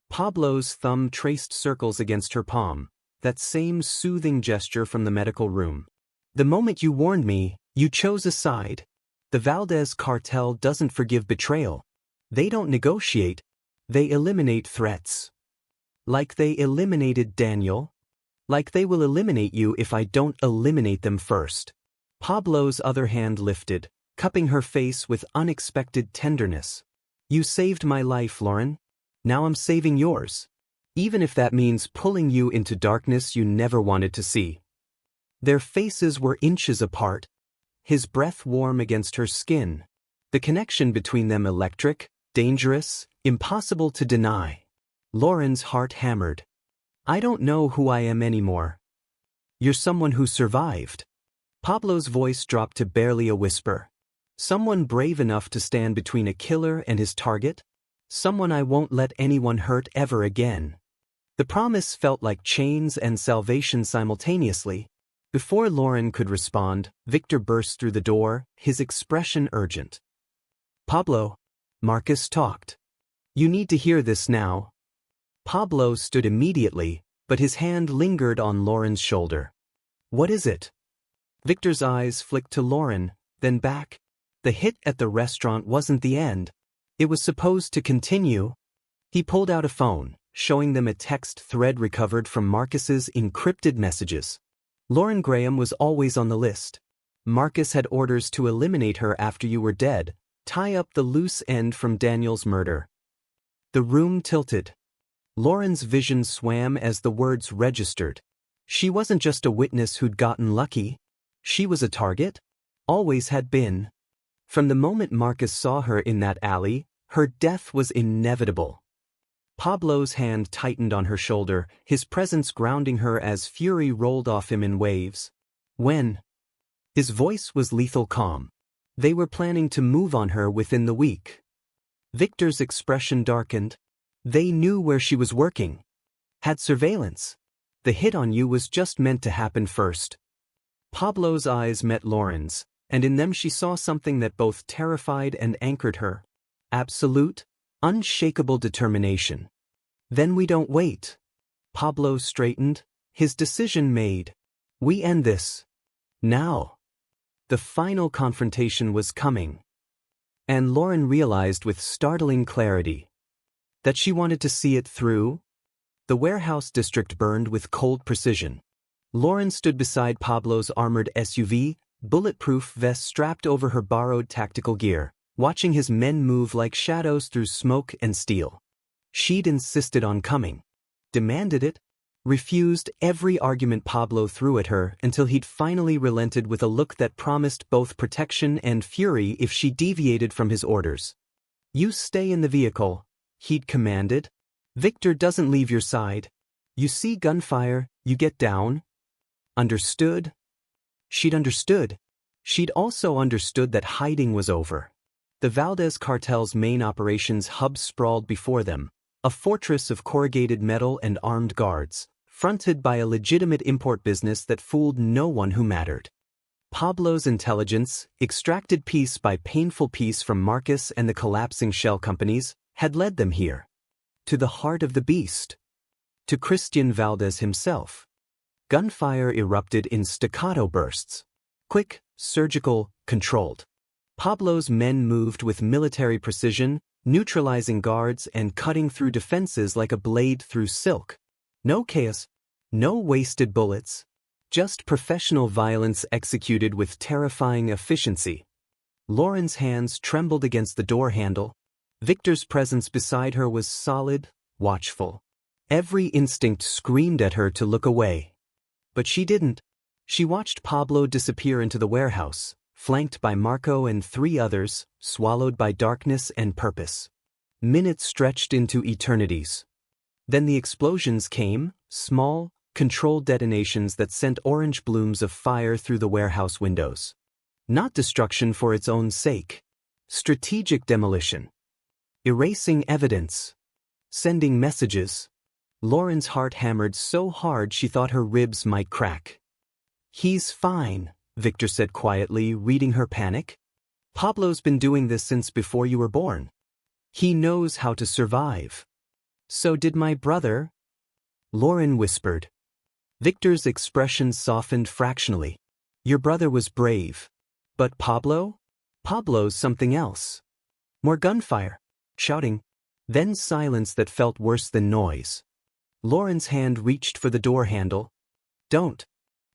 Pablo's thumb traced circles against her palm, that same soothing gesture from the medical room. "The moment you warned me, you chose a side. The Valdez cartel doesn't forgive betrayal. They don't negotiate. They eliminate threats. Like they eliminated Daniel. Like they will eliminate you if I don't eliminate them first." Pablo's other hand lifted, cupping her face with unexpected tenderness. "You saved my life, Lauren. Now I'm saving yours. Even if that means pulling you into darkness you never wanted to see." Their faces were inches apart, his breath warm against her skin. The connection between them electric, dangerous, impossible to deny. Lauren's heart hammered. "I don't know who I am anymore." "You're someone who survived." Pablo's voice dropped to barely a whisper. "Someone brave enough to stand between a killer and his target. Someone I won't let anyone hurt ever again. The promise felt like chains and salvation simultaneously. Before Lauren could respond, Victor burst through the door, his expression urgent. Pablo. Marcus talked. You need to hear this now. Pablo stood immediately, but his hand lingered on Lauren's shoulder. What is it? Victor's eyes flicked to Lauren, then back. The hit at the restaurant wasn't the end. It was supposed to continue. He pulled out a phone, showing them a text thread recovered from Marcus's encrypted messages. Lauren Graham was always on the list. Marcus had orders to eliminate her after you were dead, tie up the loose end from Daniel's murder. The room tilted. Lauren's vision swam as the words registered. She wasn't just a witness who'd gotten lucky. She was a target. Always had been. From the moment Marcus saw her in that alley, her death was inevitable. Pablo's hand tightened on her shoulder, his presence grounding her as fury rolled off him in waves. When? His voice was lethal calm. They were planning to move on her within the week. Victor's expression darkened. They knew where she was working. Had surveillance. The hit on you was just meant to happen first. Pablo's eyes met Lauren's, and in them she saw something that both terrified and anchored her. Absolute, unshakable determination. Then we don't wait. Pablo straightened, his decision made. We end this. Now. The final confrontation was coming. And Lauren realized with startling clarity that she wanted to see it through. The warehouse district burned with cold precision. Lauren stood beside Pablo's armored SUV, bulletproof vest strapped over her borrowed tactical gear, watching his men move like shadows through smoke and steel. She'd insisted on coming. Demanded it. Refused every argument Pablo threw at her until he'd finally relented with a look that promised both protection and fury if she deviated from his orders. You stay in the vehicle, he'd commanded. Victor doesn't leave your side. You see gunfire, you get down. Understood? She'd understood. She'd also understood that hiding was over. The Valdez cartel's main operations hub sprawled before them, a fortress of corrugated metal and armed guards, fronted by a legitimate import business that fooled no one who mattered. Pablo's intelligence, extracted piece by painful piece from Marcus and the collapsing shell companies, had led them here. To the heart of the beast. To Christian Valdez himself. Gunfire erupted in staccato bursts. Quick, surgical, controlled. Pablo's men moved with military precision, neutralizing guards and cutting through defenses like a blade through silk. No chaos, no wasted bullets, just professional violence executed with terrifying efficiency. Lauren's hands trembled against the door handle. Victor's presence beside her was solid, watchful. Every instinct screamed at her to look away. But she didn't. She watched Pablo disappear into the warehouse, flanked by Marco and 3 others, swallowed by darkness and purpose. Minutes stretched into eternities. Then the explosions came, small, controlled detonations that sent orange blooms of fire through the warehouse windows. Not destruction for its own sake. Strategic demolition. Erasing evidence. Sending messages. Lauren's heart hammered so hard she thought her ribs might crack. He's fine, Victor said quietly, reading her panic. Pablo's been doing this since before you were born. He knows how to survive. So did my brother. Lauren whispered. Victor's expression softened fractionally. Your brother was brave. But Pablo? Pablo's something else. More gunfire. Shouting. Then silence that felt worse than noise. Lauren's hand reached for the door handle. Don't.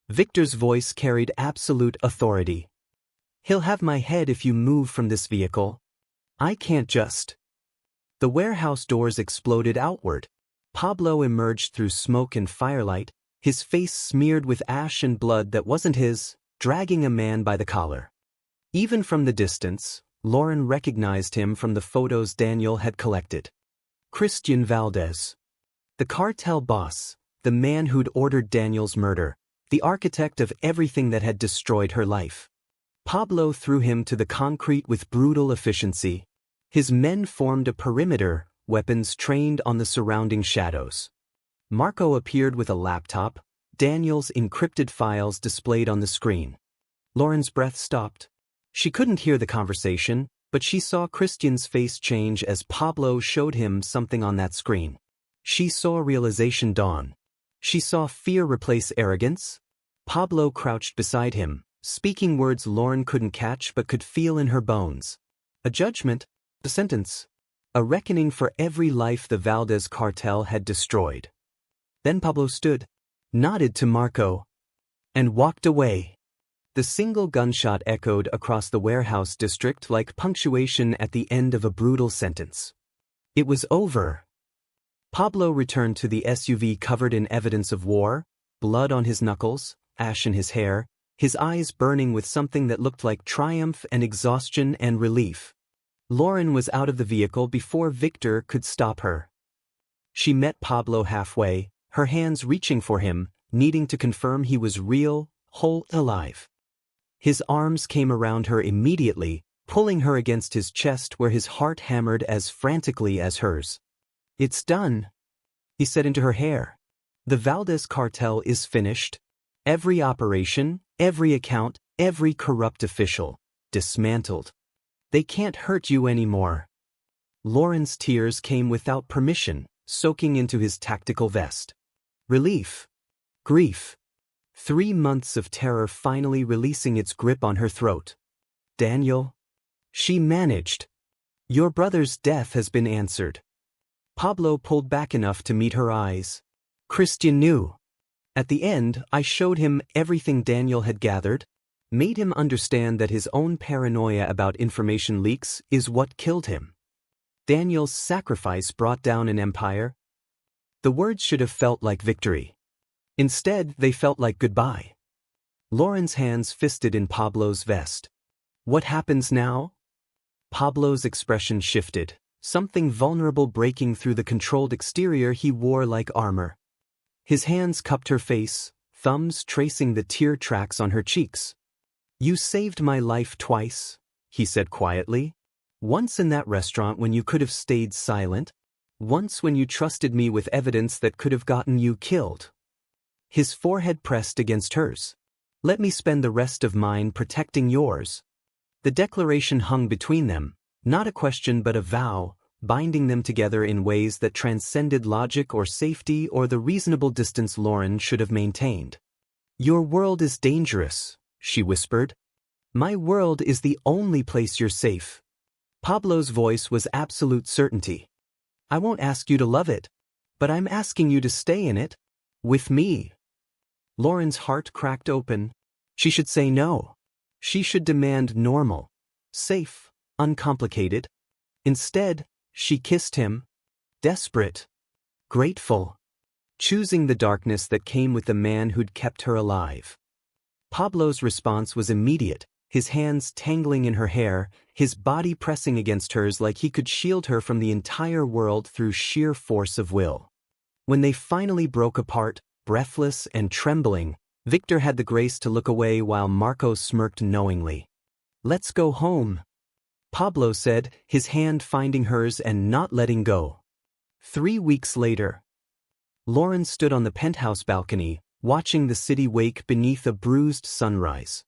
Victor's voice carried absolute authority. He'll have my head if you move from this vehicle. I can't just. The warehouse doors exploded outward. Pablo emerged through smoke and firelight, his face smeared with ash and blood that wasn't his, dragging a man by the collar. Even from the distance, Lauren recognized him from the photos Daniel had collected. Christian Valdez. The cartel boss, the man who'd ordered Daniel's murder, the architect of everything that had destroyed her life. Pablo threw him to the concrete with brutal efficiency. His men formed a perimeter, weapons trained on the surrounding shadows. Marco appeared with a laptop, Daniel's encrypted files displayed on the screen. Lauren's breath stopped. She couldn't hear the conversation, but she saw Christian's face change as Pablo showed him something on that screen. She saw realization dawn. She saw fear replace arrogance. Pablo crouched beside him, speaking words Lauren couldn't catch but could feel in her bones. A judgment, a sentence, a reckoning for every life the Valdez cartel had destroyed. Then Pablo stood, nodded to Marco, and walked away. The single gunshot echoed across the warehouse district like punctuation at the end of a brutal sentence. It was over. Pablo returned to the SUV covered in evidence of war, blood on his knuckles, ash in his hair, his eyes burning with something that looked like triumph and exhaustion and relief. Lauren was out of the vehicle before Victor could stop her. She met Pablo halfway, her hands reaching for him, needing to confirm he was real, whole, alive. His arms came around her immediately, pulling her against his chest where his heart hammered as frantically as hers. "It's done," he said into her hair. "The Valdez cartel is finished. Every operation, every account, every corrupt official, dismantled. They can't hurt you anymore." Lauren's tears came without permission, soaking into his tactical vest. Relief. Grief. 3 months of terror finally releasing its grip on her throat. "Daniel?" She managed. "Your brother's death has been answered." Pablo pulled back enough to meet her eyes. "Christian knew. At the end, I showed him everything Daniel had gathered, made him understand that his own paranoia about information leaks is what killed him. Daniel's sacrifice brought down an empire." The words should have felt like victory. Instead, they felt like goodbye. Lauren's hands fisted in Pablo's vest. "What happens now?" Pablo's expression shifted, something vulnerable breaking through the controlled exterior he wore like armor. His hands cupped her face, thumbs tracing the tear tracks on her cheeks. "You saved my life twice," he said quietly. "Once in that restaurant when you could have stayed silent. Once when you trusted me with evidence that could have gotten you killed." His forehead pressed against hers. "Let me spend the rest of mine protecting yours." The declaration hung between them, not a question but a vow, binding them together in ways that transcended logic or safety or the reasonable distance Lauren should have maintained. "Your world is dangerous," she whispered. "My world is the only place you're safe." Pablo's voice was absolute certainty. "I won't ask you to love it, but I'm asking you to stay in it, with me." Lauren's heart cracked open. She should say no. She should demand normal, safe, uncomplicated. Instead, she kissed him, desperate, grateful, choosing the darkness that came with the man who'd kept her alive. Pablo's response was immediate, his hands tangling in her hair, his body pressing against hers like he could shield her from the entire world through sheer force of will. When they finally broke apart, breathless and trembling, Victor had the grace to look away while Marco smirked knowingly. "Let's go home," Pablo said, his hand finding hers and not letting go. 3 weeks later, Lauren stood on the penthouse balcony, watching the city wake beneath a bruised sunrise.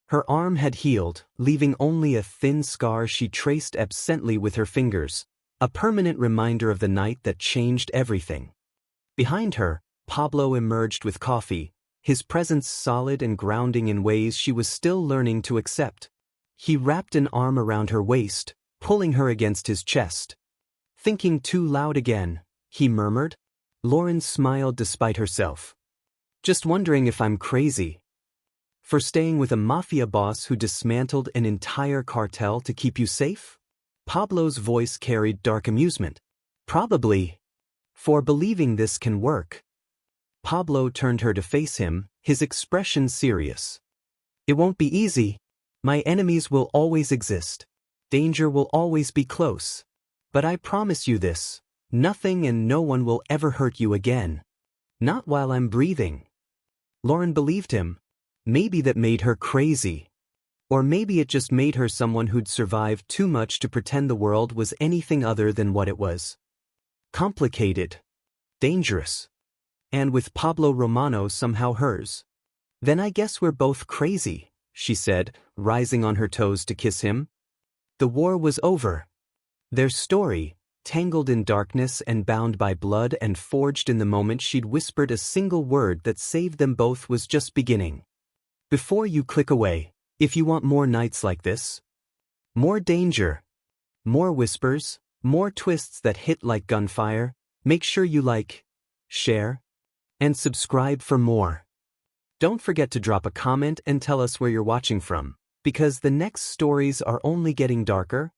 Her arm had healed, leaving only a thin scar she traced absently with her fingers, a permanent reminder of the night that changed everything. Behind her, Pablo emerged with coffee, his presence solid and grounding in ways she was still learning to accept. He wrapped an arm around her waist, pulling her against his chest. "Thinking too loud again," he murmured. Lauren smiled despite herself. "Just wondering if I'm crazy for staying with a mafia boss who dismantled an entire cartel to keep you safe?" Pablo's voice carried dark amusement. "Probably. For believing this can work." Pablo turned her to face him, his expression serious. "It won't be easy. My enemies will always exist. Danger will always be close. But I promise you this, nothing and no one will ever hurt you again. Not while I'm breathing." Lauren believed him. Maybe that made her crazy. Or maybe it just made her someone who'd survived too much to pretend the world was anything other than what it was. Complicated. Dangerous. And with Pablo Romano somehow hers. Then I guess we're both crazy, she said, rising on her toes to kiss him. The war was over. Their story, tangled in darkness and bound by blood and forged in the moment she'd whispered a single word that saved them both, was just beginning. Before you click away, if you want more nights like this, more danger, more whispers, more twists that hit like gunfire, make sure you like, share, and subscribe for more. Don't forget to drop a comment and tell us where you're watching from, because the next stories are only getting darker,